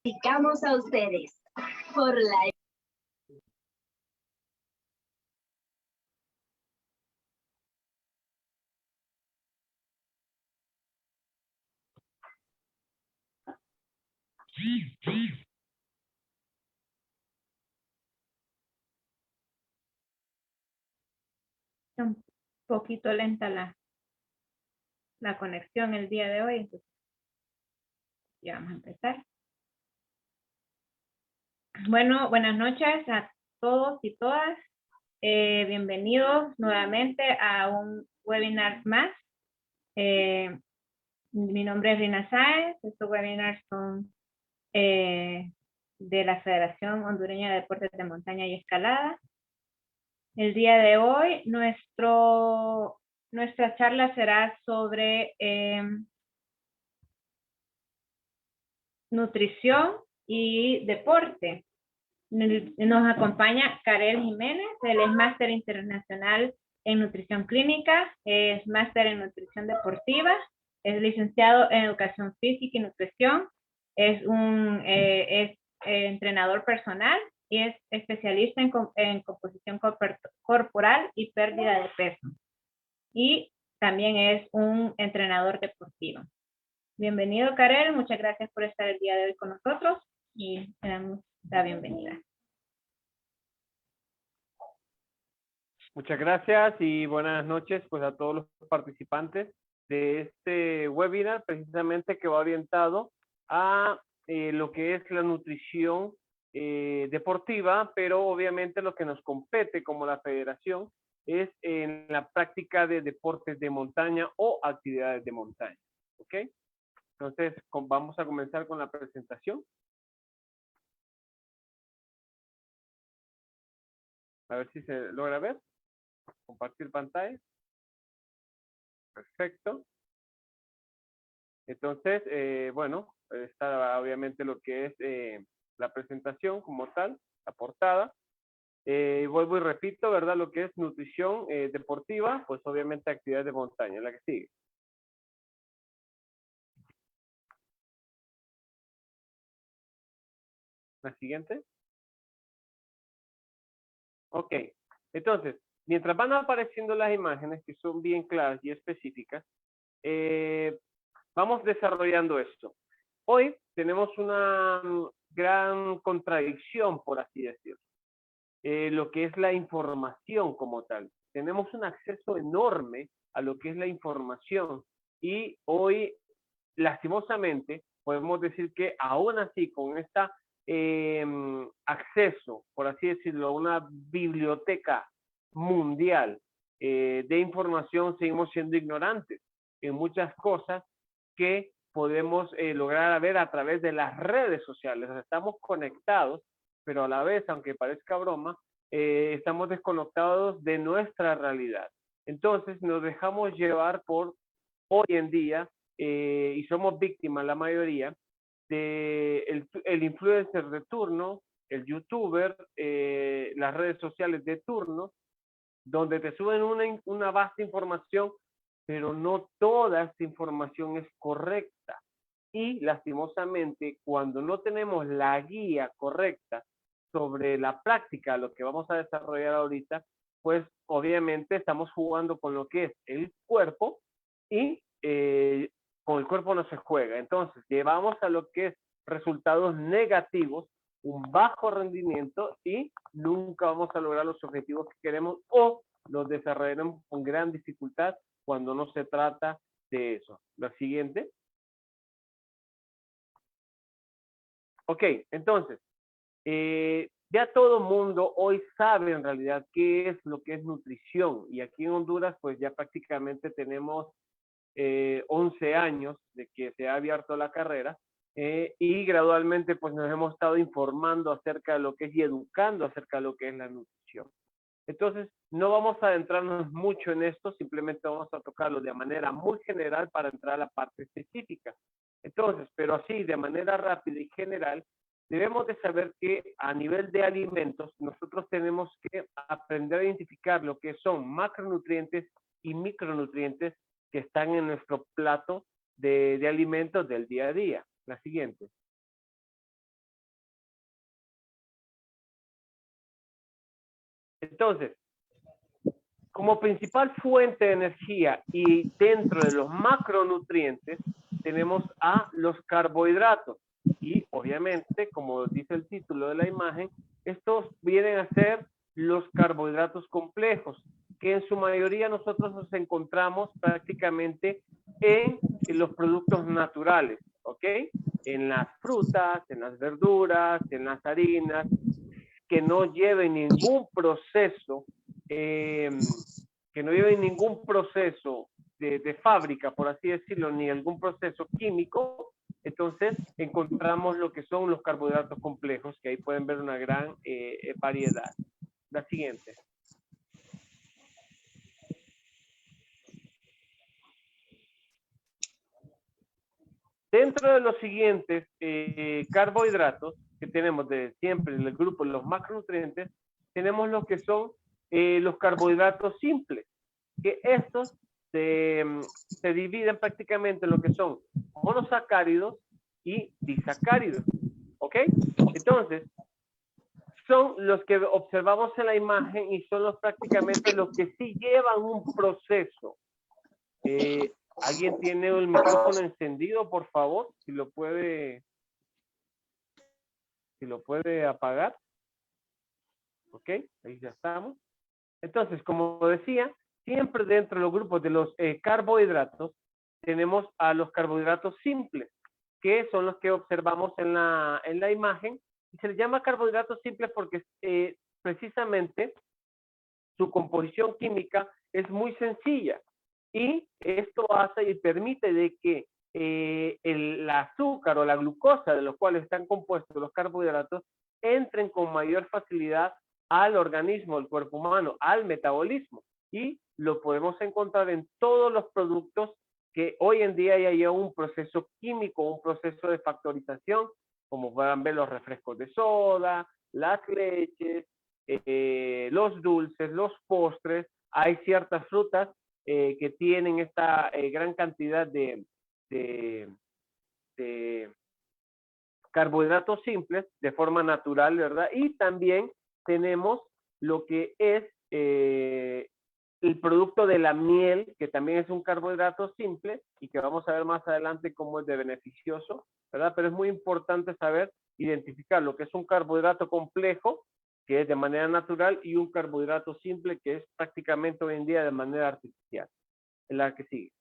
Dedicamos a ustedes por la un poquito lenta la conexión el día de hoy, entonces ya vamos a empezar. Bueno, buenas noches a todos y todas. Bienvenidos nuevamente a un webinar más. Mi nombre es Rina Sáez. Estos webinars son de la Federación Hondureña de Deportes de Montaña y Escalada. El día de hoy nuestra charla será sobre nutrición y deporte. Nos acompaña Karel Jiménez, él es máster internacional en nutrición clínica, es máster en nutrición deportiva, es licenciado en educación física y nutrición, es entrenador personal y es especialista en composición corporal y pérdida de peso. Y también es un entrenador deportivo. Bienvenido, Karel, muchas gracias por estar el día de hoy con nosotros y te damos la bienvenida. Muchas gracias y buenas noches pues a todos los participantes de este webinar precisamente que va orientado a lo que es la nutrición deportiva, pero obviamente lo que nos compete como la federación es en la práctica de deportes de montaña o actividades de montaña. ¿Ok? Entonces vamos a comenzar con la presentación. A ver si se logra ver. Compartir pantalla. Perfecto. Entonces, bueno, está obviamente lo que es la presentación como tal, la portada. Vuelvo y repito, ¿verdad? Lo que es nutrición deportiva, pues obviamente actividad de montaña, la que sigue. La siguiente. Ok, entonces, mientras van apareciendo las imágenes que son bien claras y específicas, vamos desarrollando esto. Hoy tenemos una gran contradicción, por así decirlo. Lo que es la información como tal. Tenemos un acceso enorme a lo que es la información y hoy, lastimosamente, podemos decir que aún así, con este acceso, por así decirlo, a una biblioteca mundial de información, seguimos siendo ignorantes en muchas cosas que podemos lograr ver a través de las redes sociales. O sea, estamos conectados, pero a la vez, aunque parezca broma, estamos desconectados de nuestra realidad. Entonces nos dejamos llevar por hoy en día, y somos víctimas la mayoría, de el influencer de turno, el youtuber, las redes sociales de turno, donde te suben una vasta información, pero no toda esta información es correcta. Y lastimosamente, cuando no tenemos la guía correcta sobre la práctica, lo que vamos a desarrollar ahorita, pues obviamente estamos jugando con lo que es el cuerpo y con el cuerpo no se juega. Entonces, llevamos a lo que es resultados negativos, un bajo rendimiento y nunca vamos a lograr los objetivos que queremos o los desarrollaremos con gran dificultad cuando no se trata de eso. La siguiente. Ok, entonces, ya todo mundo hoy sabe en realidad qué es lo que es nutrición y aquí en Honduras pues ya prácticamente tenemos 11 años de que se ha abierto la carrera y gradualmente pues nos hemos estado informando acerca de lo que es y educando acerca de lo que es la nutrición. Entonces, no vamos a adentrarnos mucho en esto, simplemente vamos a tocarlo de manera muy general para entrar a la parte específica. Entonces, pero así, de manera rápida y general, debemos de saber que a nivel de alimentos, nosotros tenemos que aprender a identificar lo que son macronutrientes y micronutrientes que están en nuestro plato de alimentos del día a día. La siguiente. Entonces, como principal fuente de energía y dentro de los macronutrientes, tenemos a los carbohidratos. Y obviamente, como dice el título de la imagen, estos vienen a ser los carbohidratos complejos, que en su mayoría nosotros nos encontramos prácticamente en los productos naturales, ¿ok? En las frutas, en las verduras, en las harinas, que no lleven ningún proceso, de fábrica, por así decirlo, ni algún proceso químico. Entonces encontramos lo que son los carbohidratos complejos, que ahí pueden ver una gran variedad. La siguiente. Dentro de los siguientes carbohidratos que tenemos de siempre en el grupo de los macronutrientes, tenemos lo que son los carbohidratos simples, que estos se dividen prácticamente en lo que son monosacáridos y disacáridos, ¿ok? Entonces, son los que observamos en la imagen y son los prácticamente los que sí llevan un proceso. ¿Alguien tiene el micrófono encendido, por favor? Si lo puede apagar. Ok, ahí ya estamos. Entonces, como decía, siempre dentro de los grupos de los carbohidratos, tenemos a los carbohidratos simples, que son los que observamos en la imagen. Y se les llama carbohidratos simples porque precisamente su composición química es muy sencilla. Y esto hace y permite de que el azúcar o la glucosa de los cuales están compuestos los carbohidratos entren con mayor facilidad al organismo, al cuerpo humano, al metabolismo. Y lo podemos encontrar en todos los productos que hoy en día ya llevan un proceso químico, un proceso de factorización, como puedan ver los refrescos de soda, las leches, los dulces, los postres. Hay ciertas frutas que tienen esta gran cantidad de carbohidratos simples de forma natural, ¿verdad? Y también tenemos lo que es el producto de la miel, que también es un carbohidrato simple y que vamos a ver más adelante cómo es de beneficioso, ¿verdad? Pero es muy importante saber identificar lo que es un carbohidrato complejo, que es de manera natural, y un carbohidrato simple, que es prácticamente hoy en día de manera artificial. En la que sigue.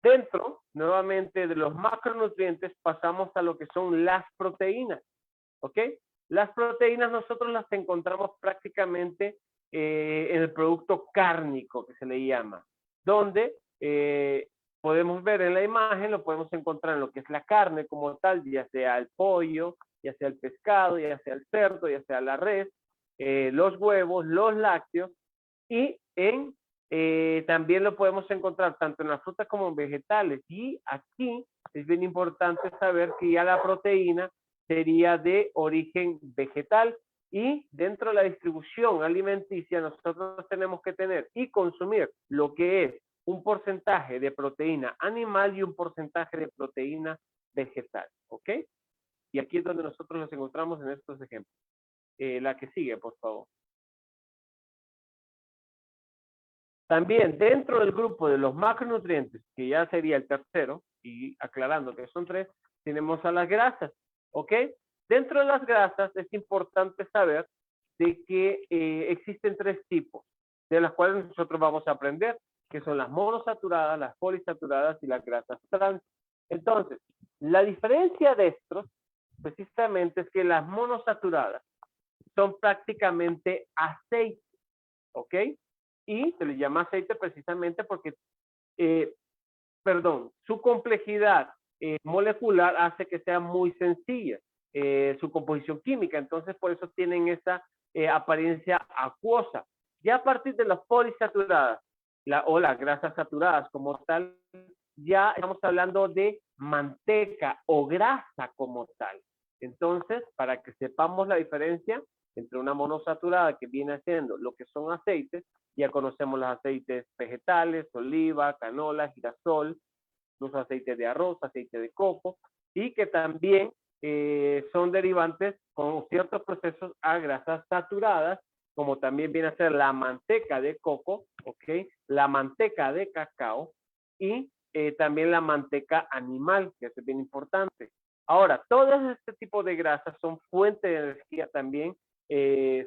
Dentro, nuevamente, de los macronutrientes pasamos a lo que son las proteínas, ¿ok? Las proteínas nosotros las encontramos prácticamente en el producto cárnico, que se le llama, donde podemos ver en la imagen, lo podemos encontrar en lo que es la carne como tal, ya sea el pollo, ya sea el pescado, ya sea el cerdo, ya sea la res, los huevos, los lácteos, y también lo podemos encontrar tanto en las frutas como en vegetales. Y aquí es bien importante saber que ya la proteína sería de origen vegetal, y dentro de la distribución alimenticia nosotros tenemos que tener y consumir lo que es un porcentaje de proteína animal y un porcentaje de proteína vegetal, ¿ok? Y aquí es donde nosotros nos encontramos en estos ejemplos. La que sigue, por favor. También dentro del grupo de los macronutrientes, que ya sería el tercero, y aclarando que son tres, tenemos a las grasas, ¿ok? Dentro de las grasas es importante saber de que existen tres tipos, de las cuales nosotros vamos a aprender, que son las monosaturadas, las polisaturadas y las grasas trans. Entonces, la diferencia de estos, precisamente, es que las monosaturadas son prácticamente aceites, ¿ok? Y se le llama aceite precisamente porque, su complejidad molecular hace que sea muy sencilla su composición química. Entonces, por eso tienen esa apariencia acuosa. Ya a partir de las polisaturadas o las grasas saturadas como tal, ya estamos hablando de manteca o grasa como tal. Entonces, para que sepamos la diferencia entre una monosaturada, que viene haciendo lo que son aceites, ya conocemos los aceites vegetales, oliva, canola, girasol, los aceites de arroz, aceite de coco, y que también son derivantes con ciertos procesos a grasas saturadas, como también viene a ser la manteca de coco, ¿ok? La manteca de cacao y también la manteca animal, que es bien importante. Ahora, todos este tipo de grasas son fuente de energía también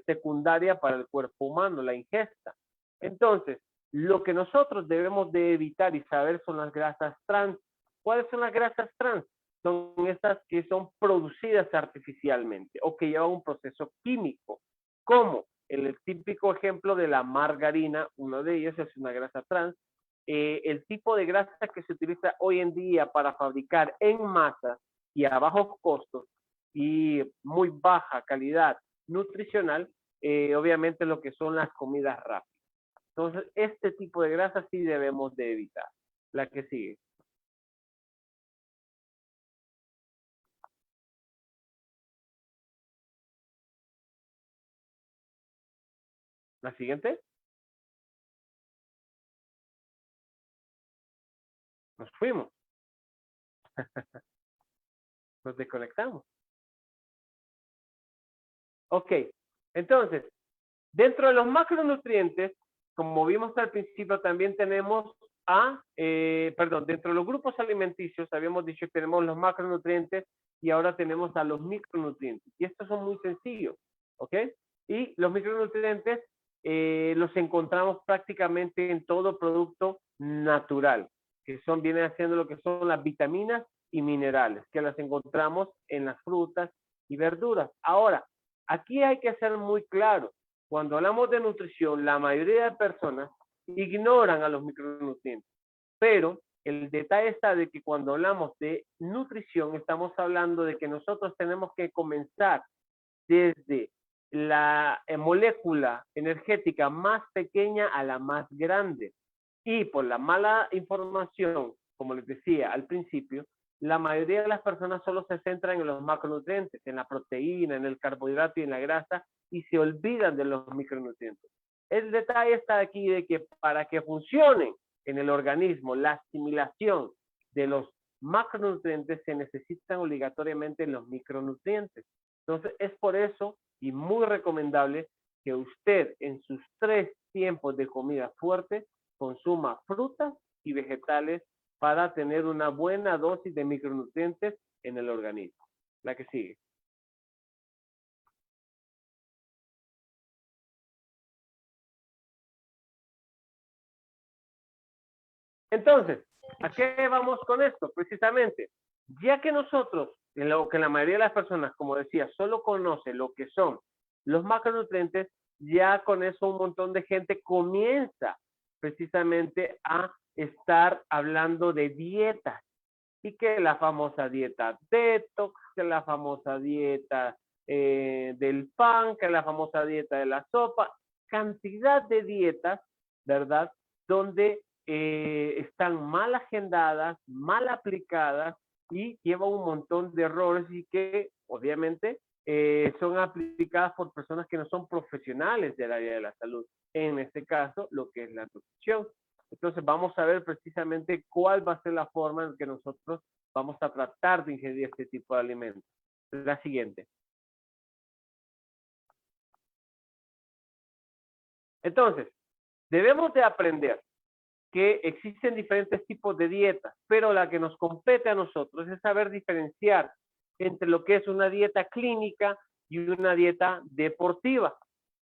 secundaria para el cuerpo humano, la ingesta. Entonces, lo que nosotros debemos de evitar y saber son las grasas trans. ¿Cuáles son las grasas trans? Son estas que son producidas artificialmente o que llevan un proceso químico, como el típico ejemplo de la margarina, uno de ellos es una grasa trans. El tipo de grasa que se utiliza hoy en día para fabricar en masa y a bajos costos y muy baja calidad nutricional, obviamente lo que son las comidas rápidas. Entonces, este tipo de grasa sí debemos de evitar. La que sigue. La siguiente. Nos fuimos. Nos desconectamos. Ok. Entonces, dentro de los macronutrientes, como vimos al principio, también tenemos dentro de los grupos alimenticios, habíamos dicho que tenemos los macronutrientes y ahora tenemos a los micronutrientes. Y estos son muy sencillos, ¿ok? Y los micronutrientes los encontramos prácticamente en todo producto natural, que vienen haciendo lo que son las vitaminas y minerales, que las encontramos en las frutas y verduras. Ahora, aquí hay que ser muy claro. Cuando hablamos de nutrición, la mayoría de personas ignoran a los micronutrientes. Pero el detalle está de que cuando hablamos de nutrición, estamos hablando de que nosotros tenemos que comenzar desde la molécula energética más pequeña a la más grande. Y por la mala información, como les decía al principio, la mayoría de las personas solo se centran en los macronutrientes, en la proteína, en el carbohidrato y en la grasa, y se olvidan de los micronutrientes. El detalle está aquí de que para que funcionen en el organismo la asimilación de los macronutrientes se necesitan obligatoriamente los micronutrientes. Entonces es por eso y muy recomendable que usted en sus 3 tiempos de comida fuerte consuma frutas y vegetales para tener una buena dosis de micronutrientes en el organismo. La que sigue. Entonces, ¿a qué vamos con esto? Precisamente, ya que nosotros, que la mayoría de las personas, como decía, solo conoce lo que son los macronutrientes, ya con eso un montón de gente comienza precisamente a estar hablando de dietas. Y que la famosa dieta detox, que la famosa dieta del pan, que la famosa dieta de la sopa, cantidad de dietas, ¿verdad? Donde están mal agendadas, mal aplicadas y llevan un montón de errores y que obviamente son aplicadas por personas que no son profesionales del área de la salud. En este caso, lo que es la nutrición. Entonces vamos a ver precisamente cuál va a ser la forma en que nosotros vamos a tratar de ingerir este tipo de alimentos. La siguiente. Entonces, debemos de aprender que existen diferentes tipos de dietas, pero la que nos compete a nosotros es saber diferenciar entre lo que es una dieta clínica y una dieta deportiva.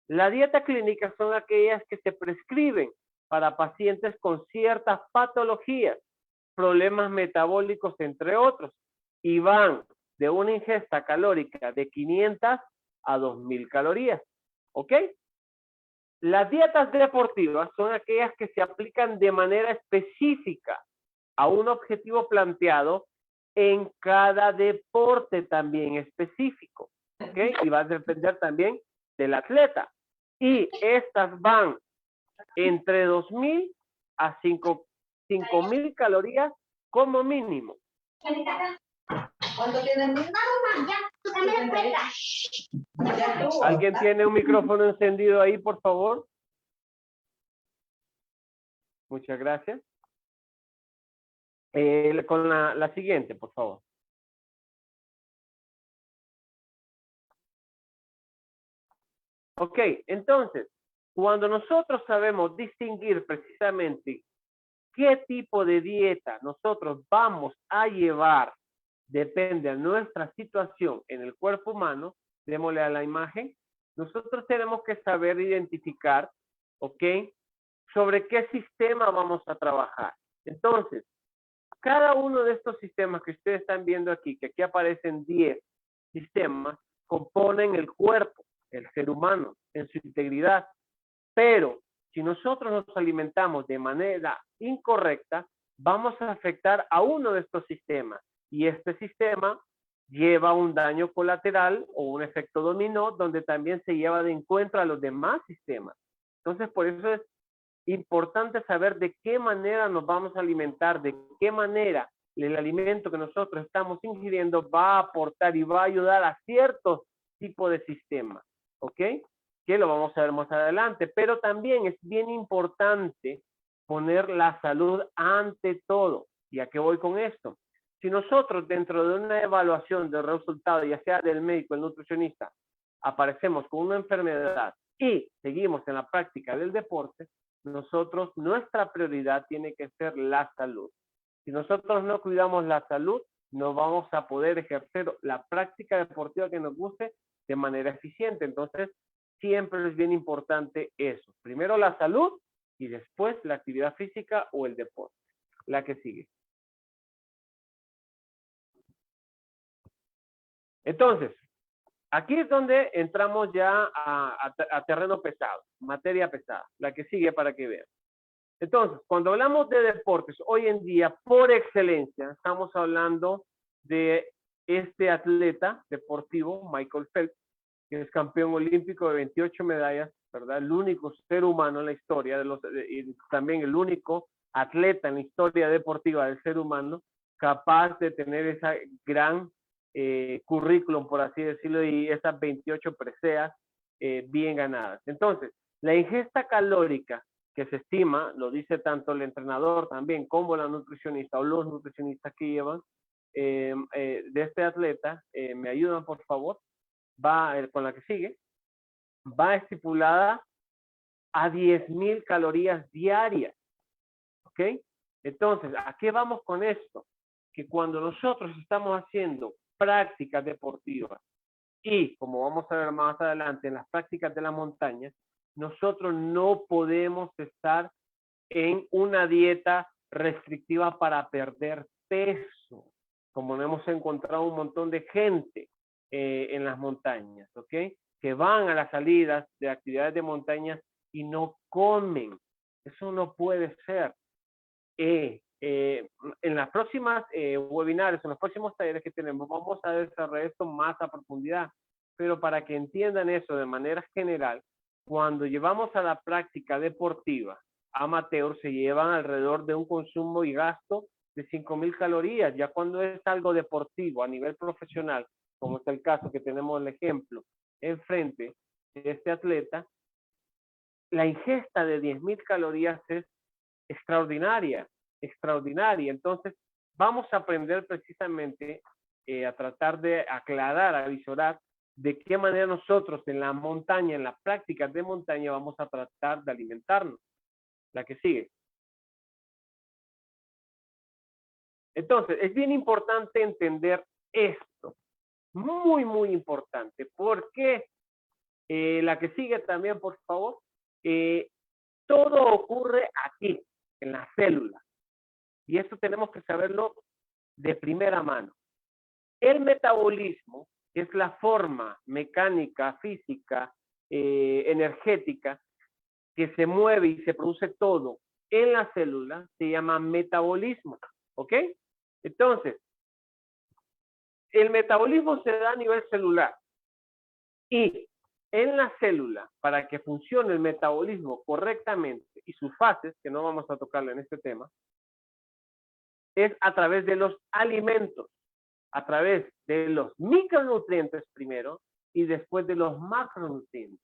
La dieta clínica son aquellas que se prescriben para pacientes con ciertas patologías, problemas metabólicos, entre otros, y van de una ingesta calórica de 500 a 2000 calorías. ¿Ok? Las dietas deportivas son aquellas que se aplican de manera específica a un objetivo planteado en cada deporte también específico. ¿Ok? Y va a depender también del atleta. Y estas van entre 2000 a 5000 calorías como mínimo. ¿Alguien tiene un micrófono encendido ahí, por favor? Muchas gracias. Con la siguiente, por favor. Ok, entonces, cuando nosotros sabemos distinguir precisamente qué tipo de dieta nosotros vamos a llevar, depende de nuestra situación en el cuerpo humano, démosle a la imagen, nosotros tenemos que saber identificar, ok, sobre qué sistema vamos a trabajar. Entonces, cada uno de estos sistemas que ustedes están viendo aquí, que aquí aparecen 10 sistemas, componen el cuerpo, el ser humano, en su integridad. Pero si nosotros nos alimentamos de manera incorrecta, vamos a afectar a uno de estos sistemas. Y este sistema lleva un daño colateral o un efecto dominó, donde también se lleva de encuentro a los demás sistemas. Entonces, por eso es importante saber de qué manera nos vamos a alimentar, de qué manera el alimento que nosotros estamos ingiriendo va a aportar y va a ayudar a ciertos tipos de sistemas, ¿ok? Que lo vamos a ver más adelante, pero también es bien importante poner la salud ante todo. ¿Y a qué voy con esto? Si nosotros dentro de una evaluación de resultados, ya sea del médico, el nutricionista, aparecemos con una enfermedad y seguimos en la práctica del deporte, nosotros, nuestra prioridad tiene que ser la salud. Si nosotros no cuidamos la salud, no vamos a poder ejercer la práctica deportiva que nos guste de manera eficiente. Entonces, siempre es bien importante eso. Primero la salud y después la actividad física o el deporte. La que sigue. Entonces, aquí es donde entramos ya a terreno pesado, materia pesada. La que sigue para que vean. Entonces, cuando hablamos de deportes, hoy en día, por excelencia, estamos hablando de este atleta deportivo, Michael Phelps, que es campeón olímpico de 28 medallas, ¿verdad? El único ser humano en la historia, y también el único atleta en la historia deportiva del ser humano capaz de tener esa gran currículum, por así decirlo, y esas 28 preseas bien ganadas. Entonces, la ingesta calórica que se estima, lo dice tanto el entrenador también como la nutricionista o los nutricionistas que llevan de este atleta, me ayudan por favor, va con la que sigue, va estipulada a 10,000 calorías diarias, ¿ok? Entonces, ¿a qué vamos con esto? Que cuando nosotros estamos haciendo prácticas deportivas y, como vamos a ver más adelante, en las prácticas de la montaña, nosotros no podemos estar en una dieta restrictiva para perder peso, como no hemos encontrado un montón de gente en las montañas, ¿ok? Que van a las salidas de actividades de montaña y no comen. Eso no puede ser. En las próximas webinars, en los próximos talleres que tenemos, vamos a desarrollar esto más a profundidad. Pero para que entiendan eso de manera general, cuando llevamos a la práctica deportiva amateur, se llevan alrededor de un consumo y gasto de 5,000 calorías. Ya cuando es algo deportivo a nivel profesional, como es el caso que tenemos el ejemplo enfrente de este atleta, la ingesta de 10,000 calorías es extraordinaria, extraordinaria. Entonces, vamos a aprender precisamente a tratar de aclarar, a visorar de qué manera nosotros en la montaña, en las prácticas de montaña, vamos a tratar de alimentarnos. La que sigue. Entonces, es bien importante entender esto. Muy, muy importante. ¿Por qué? La que sigue también, por favor. Todo ocurre aquí, en la célula. Y esto tenemos que saberlo de primera mano. El metabolismo es la forma mecánica, física, energética, que se mueve y se produce todo en la célula, se llama metabolismo, ¿ok? Entonces, el metabolismo se da a nivel celular y en la célula, para que funcione el metabolismo correctamente y sus fases, que no vamos a tocarlo en este tema, es a través de los alimentos, a través de los micronutrientes primero y después de los macronutrientes.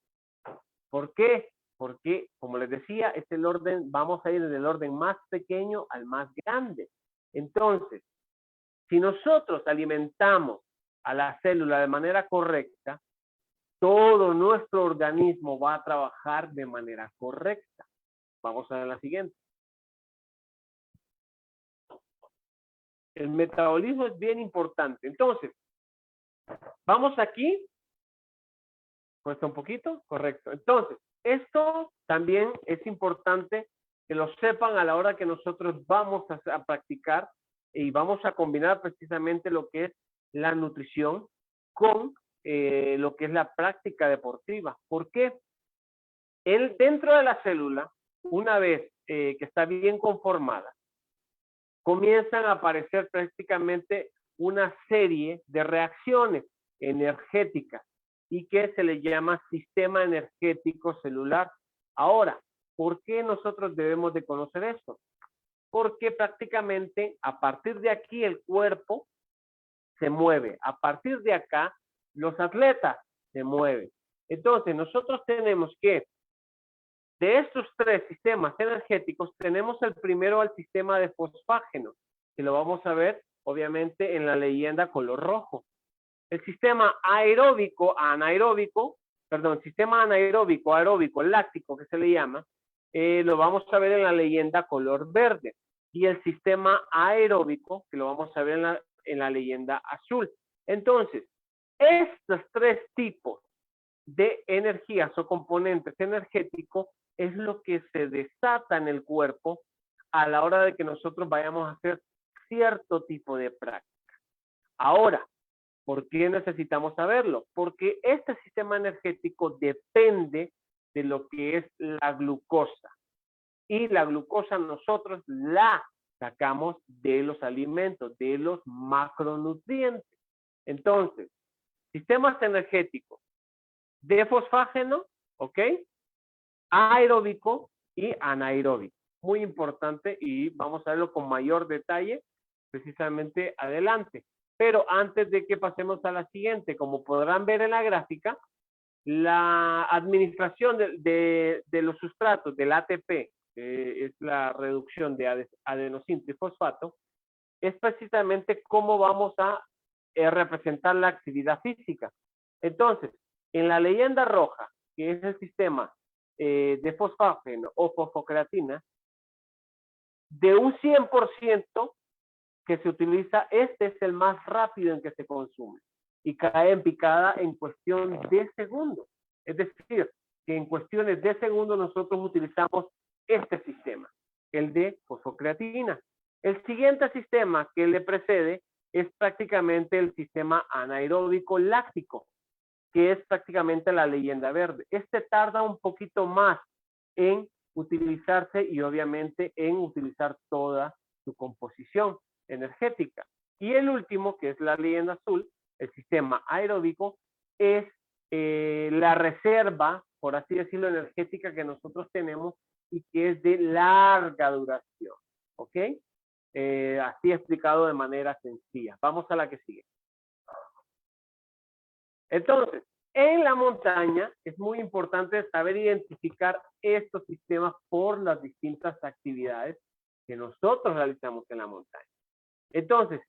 ¿Por qué? Porque, como les decía, es el orden, vamos a ir del orden más pequeño al más grande. Entonces, si nosotros alimentamos a la célula de manera correcta, todo nuestro organismo va a trabajar de manera correcta. Vamos a ver la siguiente. El metabolismo es bien importante. Entonces, vamos aquí. Cuesta un poquito, correcto. Entonces, esto también es importante que lo sepan a la hora que nosotros vamos a practicar y vamos a combinar precisamente lo que es la nutrición con lo que es la práctica deportiva. ¿Por qué? Dentro de la célula, una vez que está bien conformada, comienzan a aparecer prácticamente una serie de reacciones energéticas y que se le llama sistema energético celular. Ahora, ¿por qué nosotros debemos de conocer esto? Porque prácticamente a partir de aquí el cuerpo se mueve. A partir de acá, los atletas se mueven. Entonces, nosotros tenemos que, de estos tres sistemas energéticos, tenemos el primero al sistema de fosfágeno, que lo vamos a ver, obviamente, en la leyenda color rojo. El sistema sistema anaeróbico, aeróbico, láctico, que se le llama, lo vamos a ver en la leyenda color verde. Y el sistema aeróbico, que lo vamos a ver en la leyenda azul. Entonces, estos tres tipos de energías o componentes energéticos es lo que se desata en el cuerpo a la hora de que nosotros vayamos a hacer cierto tipo de práctica. Ahora, ¿por qué necesitamos saberlo? Porque este sistema energético depende de lo que es la glucosa. Y la glucosa nosotros la sacamos de los alimentos, de los macronutrientes. Entonces, sistemas energéticos de fosfágeno, ¿ok? Aeróbico y anaeróbico. Muy importante y vamos a verlo con mayor detalle precisamente adelante. Pero antes de que pasemos a la siguiente, como podrán ver en la gráfica, la administración de los sustratos del ATP, es la reducción de adenosíntrifosfato, es precisamente cómo vamos a representar la actividad física. Entonces, en la leyenda roja, que es el sistema de fosfágeno o fosfocreatina, de un 100% que se utiliza, este es el más rápido en que se consume y cae en picada en cuestión de segundos. Es decir, que en cuestiones de segundos nosotros utilizamos este sistema, el de fosfocreatina. El siguiente sistema que le precede es prácticamente el sistema anaeróbico láctico, que es prácticamente la leyenda verde. Este tarda un poquito más en utilizarse y obviamente en utilizar toda su composición energética. Y el último, que es la leyenda azul, el sistema aeróbico, es la reserva, por así decirlo, energética que nosotros tenemos y que es de larga duración. ¿Ok? Así explicado de manera sencilla. Vamos a la que sigue. Entonces, en la montaña es muy importante saber identificar estos sistemas por las distintas actividades que nosotros realizamos en la montaña. Entonces,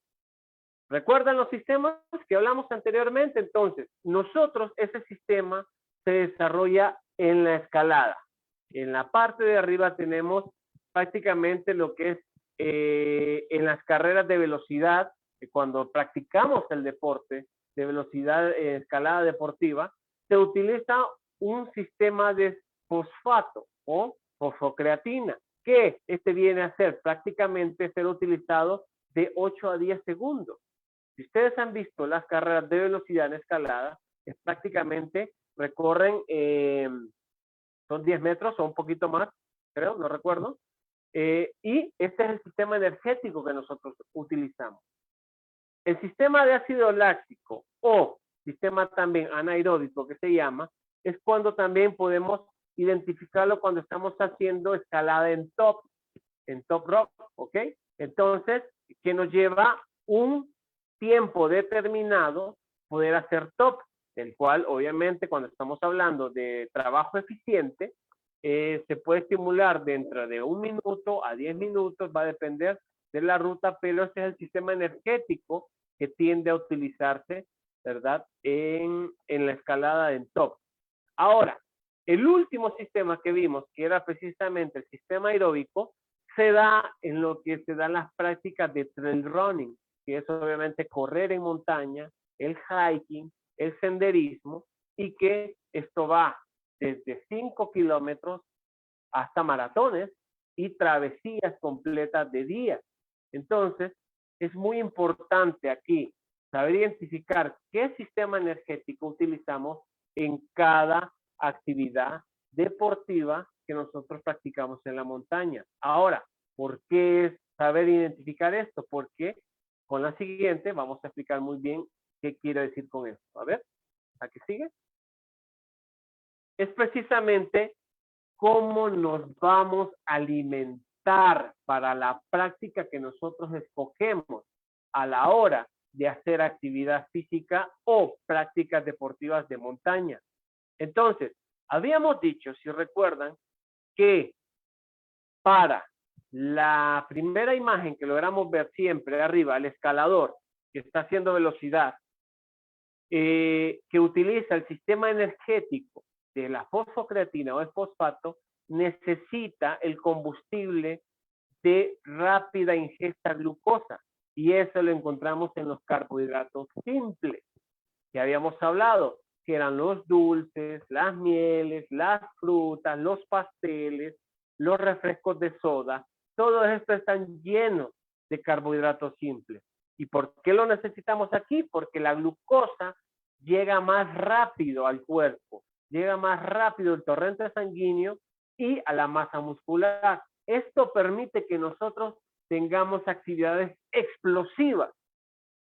¿recuerdan los sistemas que hablamos anteriormente? Entonces, nosotros, ese sistema se desarrolla en la escalada. En la parte de arriba tenemos prácticamente lo que es en las carreras de velocidad, cuando practicamos el deporte de velocidad escalada deportiva, se utiliza un sistema de fosfato o fosfocreatina, que este viene a ser prácticamente ser utilizado de 8 a 10 segundos. Si ustedes han visto las carreras de velocidad en escalada, es prácticamente recorren, son 10 metros o un poquito más, creo, no recuerdo, y este es el sistema energético que nosotros utilizamos. El sistema de ácido láctico o sistema también anaeróbico que se llama, es cuando también podemos identificarlo cuando estamos haciendo escalada en top rock, ¿ok? Entonces, que nos lleva un tiempo determinado poder hacer top, el cual obviamente cuando estamos hablando de trabajo eficiente, se puede estimular dentro de 1 minuto a 10 minutos, va a depender de la ruta, pero ese es el sistema energético que tiende a utilizarse, ¿verdad? En la escalada en top. Ahora, el último sistema que vimos, que era precisamente el sistema aeróbico, se da en lo que se dan las prácticas de trail running, que es obviamente correr en montaña, el hiking, el senderismo, y que esto va desde 5 kilómetros hasta maratones y travesías completas de días. Entonces, es muy importante aquí saber identificar qué sistema energético utilizamos en cada actividad deportiva que nosotros practicamos en la montaña. Ahora, ¿por qué es saber identificar esto? Porque con la siguiente vamos a explicar muy bien qué quiero decir con esto. A ver, ¿aquí sigue? Es precisamente cómo nos vamos a alimentar para la práctica que nosotros escogemos a la hora de hacer actividad física o prácticas deportivas de montaña. Entonces, habíamos dicho, si recuerdan, que para la primera imagen que logramos ver siempre arriba, el escalador que está haciendo velocidad, que utiliza el sistema energético de la fosfocreatina o el fosfato, necesita el combustible de rápida ingesta glucosa, y eso lo encontramos en los carbohidratos simples que habíamos hablado, que eran los dulces, las mieles, las frutas, los pasteles, los refrescos de soda. Todo esto están llenos de carbohidratos simples. ¿Y por qué lo necesitamos aquí? Porque la glucosa llega más rápido al cuerpo, llega más rápido el torrente sanguíneo y a la masa muscular. Esto permite que nosotros tengamos actividades explosivas,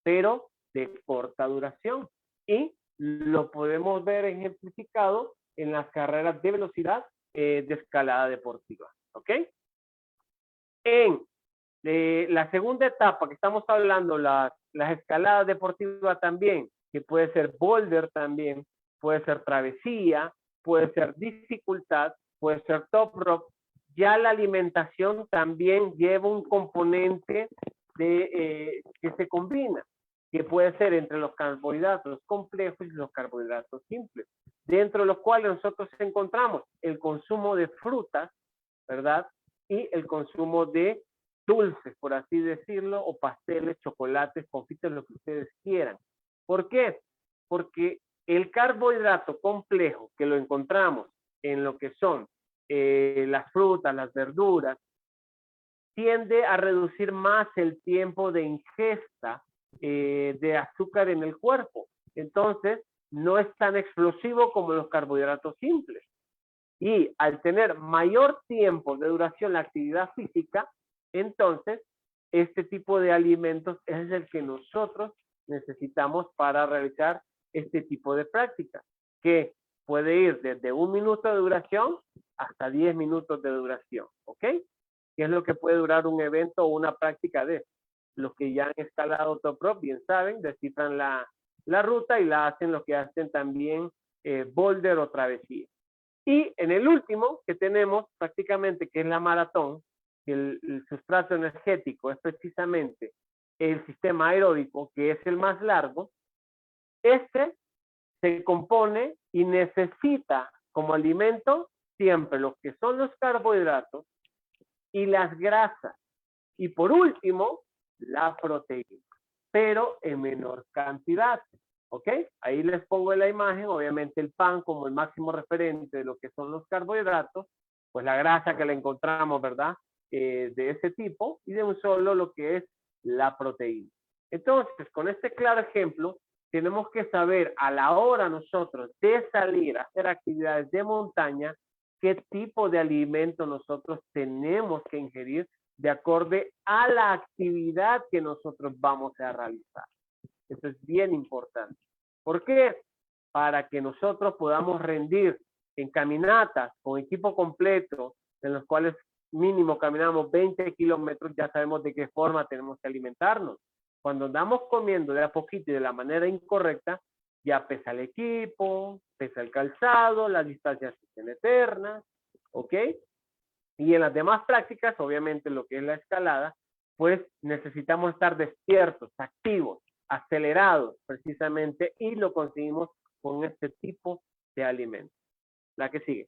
pero de corta duración. Y lo podemos ver ejemplificado en las carreras de velocidad de escalada deportiva. ¿Ok? En la segunda etapa que estamos hablando, las escaladas deportivas también, que puede ser boulder también, puede ser travesía, puede ser dificultad, puede ser top rope. Ya la alimentación también lleva un componente que se combina, que puede ser entre los carbohidratos complejos y los carbohidratos simples, dentro de los cuales nosotros encontramos el consumo de frutas, ¿verdad? Y el consumo de dulces, por así decirlo, o pasteles, chocolates, confites, lo que ustedes quieran. ¿Por qué? Porque el carbohidrato complejo que lo encontramos en lo que son las frutas, las verduras, tiende a reducir más el tiempo de ingesta de azúcar en el cuerpo. Entonces, no es tan explosivo como los carbohidratos simples. Y al tener mayor tiempo de duración la actividad física, entonces, este tipo de alimentos es el que nosotros necesitamos para realizar este tipo de práctica, que puede ir desde 1 minuto de duración hasta 10 minutos de duración, ¿ok? ¿Qué es lo que puede durar un evento o una práctica de? Los que ya han escalado top rope bien saben, descifran la ruta y la hacen lo que hacen también boulder o travesía. Y en el último que tenemos prácticamente, que es la maratón, el sustrato energético es precisamente el sistema aeróbico, que es el más largo. Este se compone y necesita como alimento siempre lo que son los carbohidratos y las grasas. Y por último, la proteína, pero en menor cantidad. ¿Ok? Ahí les pongo en la imagen, obviamente el pan como el máximo referente de lo que son los carbohidratos, pues la grasa que le encontramos, ¿verdad? De ese tipo, y de un solo lo que es la proteína. Entonces, con este claro ejemplo, tenemos que saber a la hora nosotros de salir a hacer actividades de montaña, qué tipo de alimento nosotros tenemos que ingerir de acorde a la actividad que nosotros vamos a realizar. Eso es bien importante. ¿Por qué? Para que nosotros podamos rendir en caminatas con equipo completo, en los cuales mínimo caminamos 20 kilómetros, ya sabemos de qué forma tenemos que alimentarnos. Cuando andamos comiendo de a poquito y de la manera incorrecta, ya pesa el equipo, pesa el calzado, las distancias se hacen eternas, ¿ok? Y en las demás prácticas, obviamente lo que es la escalada, pues necesitamos estar despiertos, activos, acelerados precisamente, y lo conseguimos con este tipo de alimentos. La que sigue.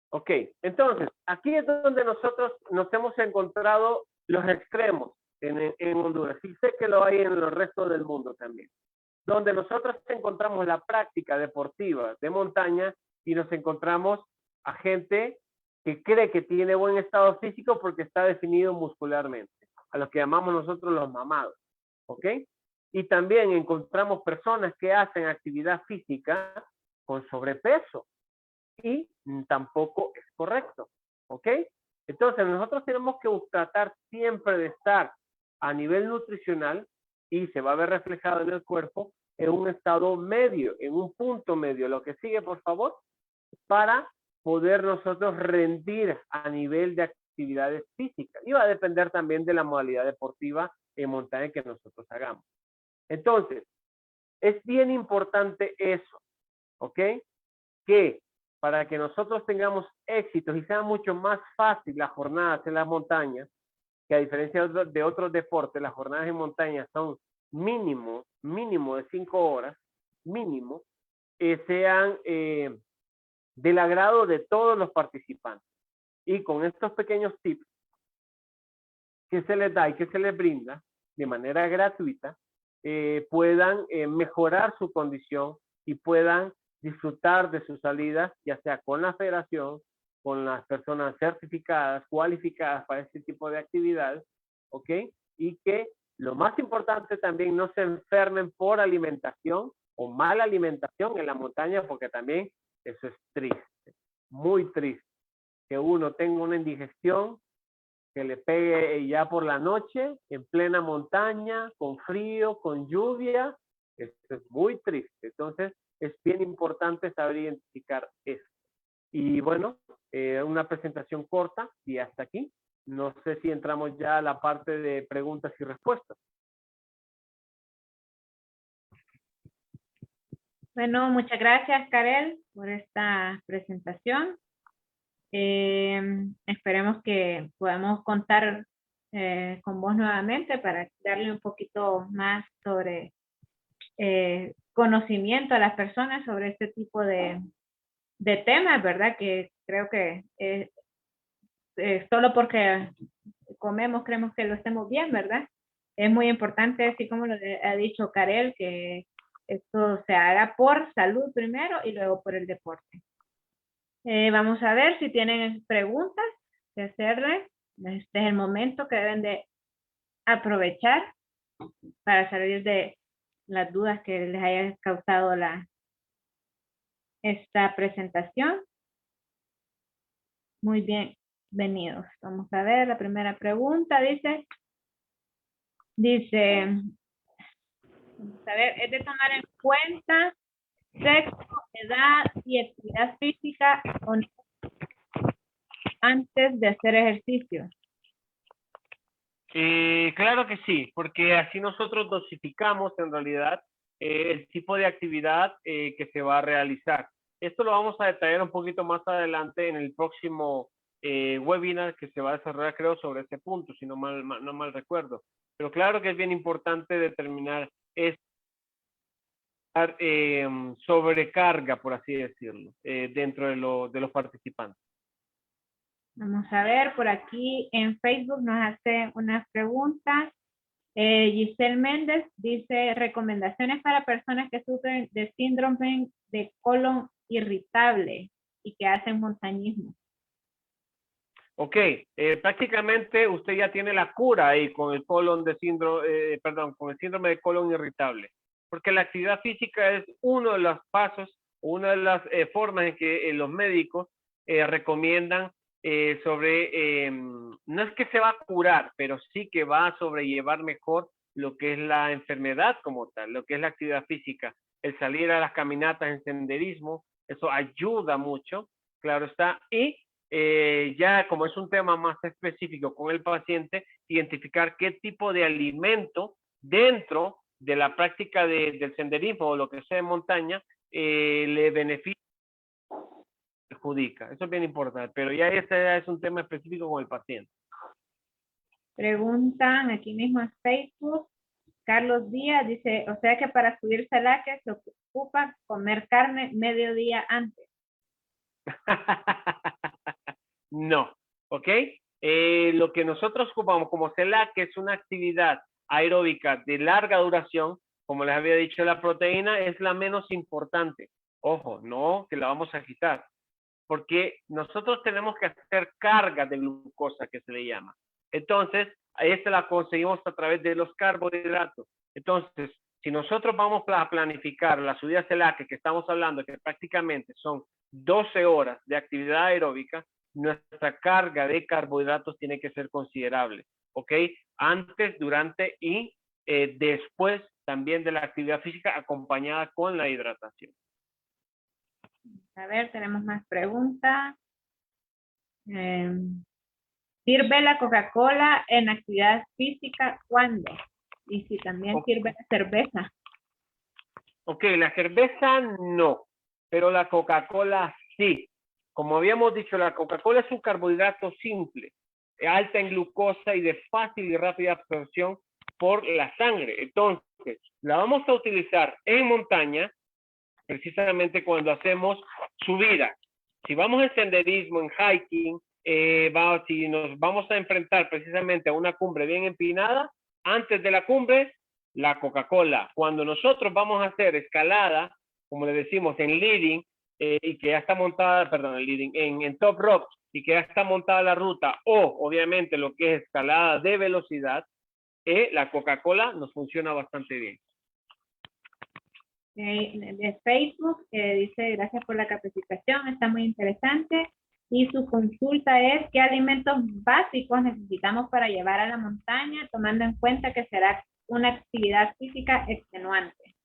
Ok, entonces, aquí es donde nosotros nos hemos encontrado los extremos en Honduras. Y sé que lo hay en el resto del mundo también. Donde nosotros encontramos la práctica deportiva de montaña y nos encontramos a gente que cree que tiene buen estado físico porque está definido muscularmente, a lo que llamamos nosotros los mamados, ¿ok? Y también encontramos personas que hacen actividad física con sobrepeso y tampoco es correcto, ¿ok? Entonces nosotros tenemos que tratar siempre de estar a nivel nutricional y se va a ver reflejado en el cuerpo en un estado medio, en un punto medio. Lo que sigue, por favor, para poder nosotros rendir a nivel de actividades físicas. Y va a depender también de la modalidad deportiva en montaña que nosotros hagamos. Entonces, es bien importante eso, ¿ok? Que para que nosotros tengamos éxitos y sea mucho más fácil las jornadas en las montañas, que a diferencia de otros deportes, las jornadas en montaña son mínimo de 5 horas, mínimo, sean del agrado de todos los participantes. Y con estos pequeños tips que se les da y que se les brinda de manera gratuita, puedan mejorar su condición y puedan disfrutar de sus salidas, ya sea con la federación, con las personas certificadas, cualificadas para este tipo de actividades, ¿ok? Y que lo más importante también no se enfermen por alimentación o mala alimentación en la montaña, porque también eso es triste, muy triste, que uno tenga una indigestión que le pegue ya por la noche, en plena montaña, con frío, con lluvia. Esto es muy triste. Entonces, es bien importante saber identificar esto. Y bueno, una presentación corta y hasta aquí. No sé si entramos ya a la parte de preguntas y respuestas. Bueno, muchas gracias, Karel, por esta presentación. Esperemos que podamos contar con vos nuevamente para darle un poquito más sobre conocimiento a las personas sobre este tipo de temas, ¿verdad? Que creo que solo porque comemos creemos que lo hacemos bien, ¿verdad? Es muy importante, así como lo ha dicho Karel, que esto se haga por salud primero y luego por el deporte. Vamos a ver si tienen preguntas que hacerles. Este es el momento que deben de aprovechar para salir de las dudas que les haya causado esta presentación. Muy bienvenidos. Vamos a ver la primera pregunta. Dice, vamos a ver, es de tomar en cuenta sexo, edad y actividad física o no antes de hacer ejercicio. Claro que sí, porque así nosotros dosificamos en realidad el tipo de actividad que se va a realizar. Esto lo vamos a detallar un poquito más adelante en el próximo webinar que se va a desarrollar, creo, sobre este punto, si no mal recuerdo. Pero claro que es bien importante determinar sobrecarga, por así decirlo, dentro de los participantes. Vamos a ver, por aquí en Facebook nos hace unas preguntas. Giselle Méndez dice, recomendaciones para personas que sufren de síndrome de colon irritable y que hacen montañismo. Ok, prácticamente usted ya tiene la cura ahí con el con el síndrome de colon irritable, porque la actividad física es uno de los pasos, una de las formas en que los médicos recomiendan no es que se va a curar, pero sí que va a sobrellevar mejor lo que es la enfermedad como tal, lo que es la actividad física, el salir a las caminatas en senderismo, eso ayuda mucho, claro está, y ya como es un tema más específico con el paciente, identificar qué tipo de alimento dentro de la práctica del senderismo o lo que sea en montaña, le beneficia o perjudica. Eso es bien importante, pero ya ese es un tema específico con el paciente. Preguntan aquí mismo en Facebook. Carlos Díaz dice, o sea que para subir Salaque se ocupa comer carne mediodía antes. No, ¿ok? Lo que nosotros ocupamos como CELAC, que es una actividad aeróbica de larga duración, como les había dicho, la proteína es la menos importante. Ojo, no que la vamos a quitar, porque nosotros tenemos que hacer carga de glucosa, que se le llama. Entonces, esta la conseguimos a través de los carbohidratos. Entonces, si nosotros vamos a planificar la subida CELAC, que estamos hablando, que prácticamente son 12 horas de actividad aeróbica, nuestra carga de carbohidratos tiene que ser considerable, ¿ok? Antes, durante y después también de la actividad física acompañada con la hidratación. A ver, tenemos más preguntas. ¿Sirve la Coca-Cola en actividad física cuándo? Y si también sirve la cerveza. Ok, la cerveza no, pero la Coca-Cola sí. Como habíamos dicho, la Coca-Cola es un carbohidrato simple, alta en glucosa y de fácil y rápida absorción por la sangre. Entonces, la vamos a utilizar en montaña, precisamente cuando hacemos subida. Si vamos en senderismo, en hiking, si nos vamos a enfrentar precisamente a una cumbre bien empinada, antes de la cumbre, la Coca-Cola. Cuando nosotros vamos a hacer escalada, como le decimos, en leading, y que ya está montada, perdón, en leading, en top rope, y que ya está montada la ruta, o obviamente lo que es escalada de velocidad, la Coca-Cola nos funciona bastante bien. De Facebook, dice, gracias por la capacitación, está muy interesante. Y su consulta es, ¿qué alimentos básicos necesitamos para llevar a la montaña, tomando en cuenta que será una actividad física extenuante?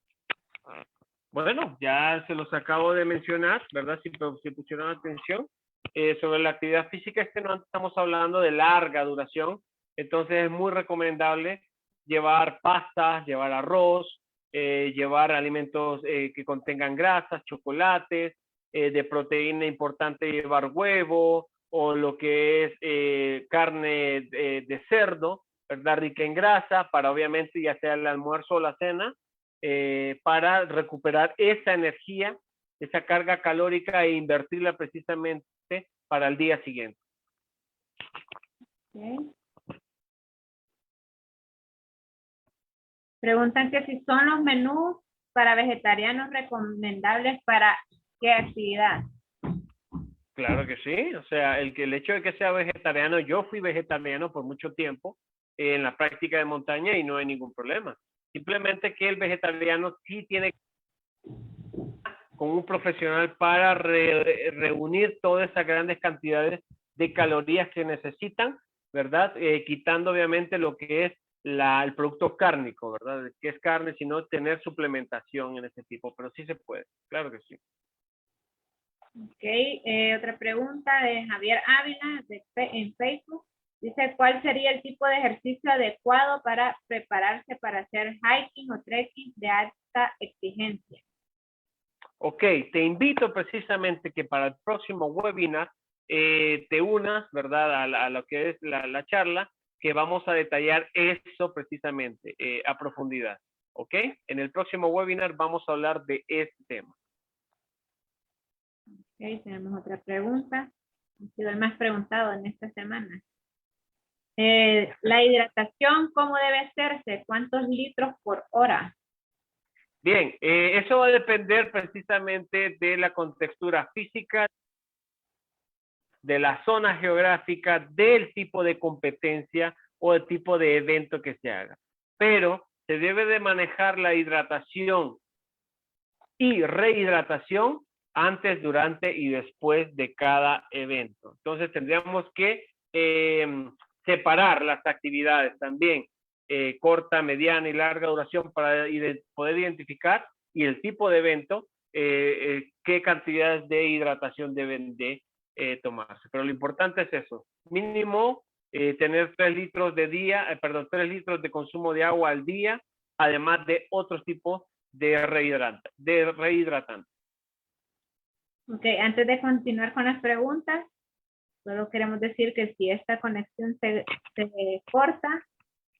Bueno, ya se los acabo de mencionar, ¿verdad? Si pusieron atención. Sobre la actividad física extenuante estamos hablando de larga duración, entonces es muy recomendable llevar pastas, llevar arroz, llevar alimentos que contengan grasas, chocolates, de proteína importante llevar huevo o lo que es carne de cerdo, ¿verdad? Rica en grasa, para obviamente ya sea el almuerzo o la cena, para recuperar esa energía, esa carga calórica e invertirla precisamente para el día siguiente. Okay. Preguntan que si son los menús para vegetarianos recomendables para qué actividad. Claro que sí, o sea, el hecho de que sea vegetariano, yo fui vegetariano por mucho tiempo en la práctica de montaña y no hay ningún problema. Simplemente que el vegetariano sí tiene con un profesional para reunir todas esas grandes cantidades de calorías que necesitan, ¿verdad? Quitando obviamente lo que es el producto cárnico, ¿verdad? Que es carne, sino tener suplementación en ese tipo, pero sí se puede, claro que sí. Ok, otra pregunta de Javier Ávila en Facebook. Dice, ¿cuál sería el tipo de ejercicio adecuado para prepararse para hacer hiking o trekking de alta exigencia? Ok, te invito precisamente que para el próximo webinar te unas, ¿verdad? A lo que es la charla, que vamos a detallar eso precisamente a profundidad. ¿Ok? En el próximo webinar vamos a hablar de este tema. Ok, tenemos otra pregunta. Ha sido el más preguntado en esta semana. La hidratación, ¿cómo debe hacerse? ¿Cuántos litros por hora? Bien, eso va a depender precisamente de la contextura física, de la zona geográfica, del tipo de competencia o el tipo de evento que se haga. Pero se debe de manejar la hidratación y rehidratación antes, durante y después de cada evento. Entonces tendríamos que separar las actividades también, corta, mediana y larga duración para poder identificar y el tipo de evento, qué cantidades de hidratación deben de tomarse. Pero lo importante es eso, mínimo tener 3 litros de 3 litros de consumo de agua al día, además de otros tipos de rehidratantes. Ok, antes de continuar con las preguntas, solo queremos decir que si esta conexión se corta,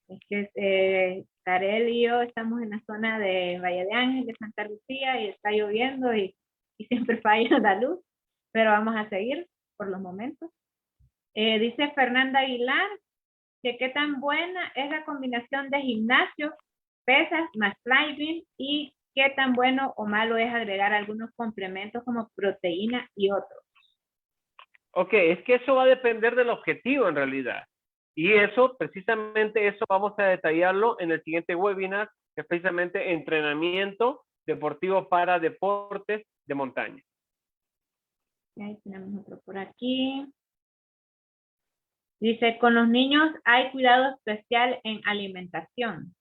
es que Karel y yo estamos en la zona de Valle de Ángel, de Santa Lucía, y está lloviendo y siempre falla la luz, pero vamos a seguir por los momentos. Dice Fernanda Aguilar que qué tan buena es la combinación de gimnasio, pesas más climbing, y qué tan bueno o malo es agregar algunos complementos como proteína y otros. Ok, es que eso va a depender del objetivo en realidad. Y eso, precisamente eso vamos a detallarlo en el siguiente webinar, que es precisamente entrenamiento deportivo para deportes de montaña. Ahí tenemos otro por aquí. Dice, con los niños hay cuidado especial en alimentación.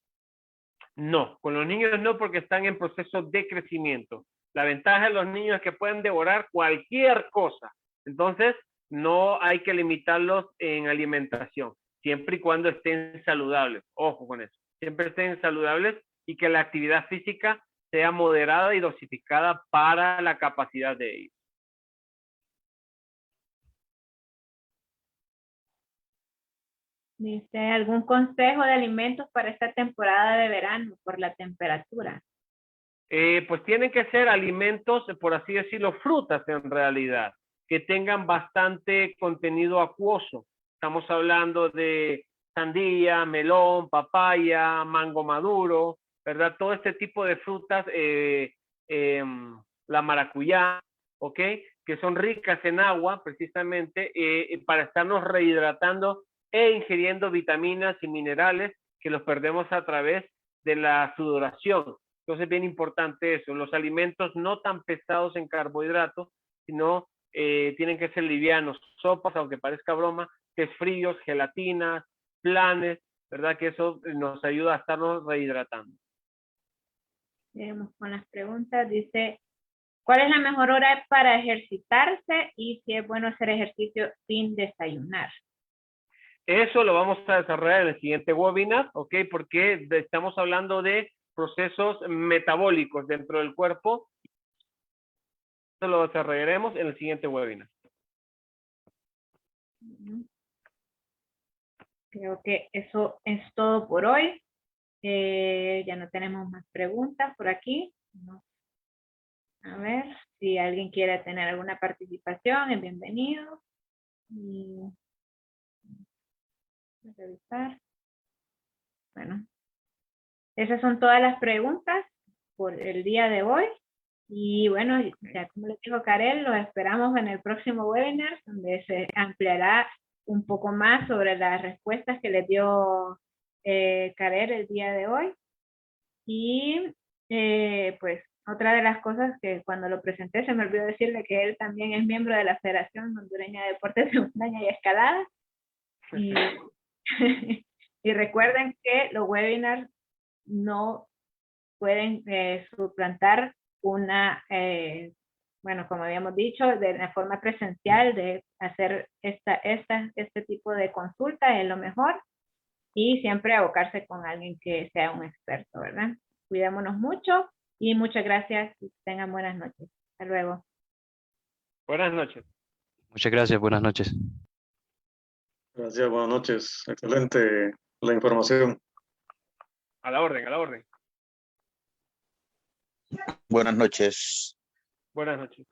No, con los niños no, porque están en proceso de crecimiento. La ventaja de los niños es que pueden devorar cualquier cosa. Entonces, no hay que limitarlos en alimentación, siempre y cuando estén saludables. Ojo con eso. Siempre estén saludables y que la actividad física sea moderada y dosificada para la capacidad de ellos. Dice, ¿algún consejo de alimentos para esta temporada de verano por la temperatura? Pues tienen que ser alimentos, por así decirlo, frutas en realidad, que tengan bastante contenido acuoso. Estamos hablando de sandía, melón, papaya, mango maduro, ¿verdad? Todo este tipo de frutas, la maracuyá, ¿ok? Que son ricas en agua precisamente para estarnos rehidratando e ingiriendo vitaminas y minerales que los perdemos a través de la sudoración. Entonces es bien importante eso, los alimentos no tan pesados en carbohidratos, sino tienen que ser livianos, sopas, aunque parezca broma, tés fríos, gelatinas, planes, ¿verdad? Que eso nos ayuda a estarnos rehidratando. Seguimos con las preguntas. Dice, ¿cuál es la mejor hora para ejercitarse y si es bueno hacer ejercicio sin desayunar? Eso lo vamos a desarrollar en el siguiente webinar, ¿ok? Porque estamos hablando de procesos metabólicos dentro del cuerpo. Eso lo desarrollaremos en el siguiente webinar. Creo que eso es todo por hoy. Ya no tenemos más preguntas por aquí. No. A ver, si alguien quiere tener alguna participación, es bienvenido. Y revisar. Bueno, esas son todas las preguntas por el día de hoy. Y bueno, ya como les dijo Karel, los esperamos en el próximo webinar, donde se ampliará un poco más sobre las respuestas que les dio Karel el día de hoy. Y pues otra de las cosas que cuando lo presenté se me olvidó decirle que él también es miembro de la Federación Hondureña de Deportes de Montaña y Escalada. Y, y recuerden que los webinars no pueden suplantar una, bueno, como habíamos dicho, de la forma presencial de hacer este tipo de consulta es lo mejor, y siempre abocarse con alguien que sea un experto, ¿verdad? Cuidémonos mucho y muchas gracias y tengan buenas noches. Hasta luego. Buenas noches. Muchas gracias, buenas noches. Gracias, buenas noches. Excelente la información. A la orden, a la orden. Buenas noches. Buenas noches.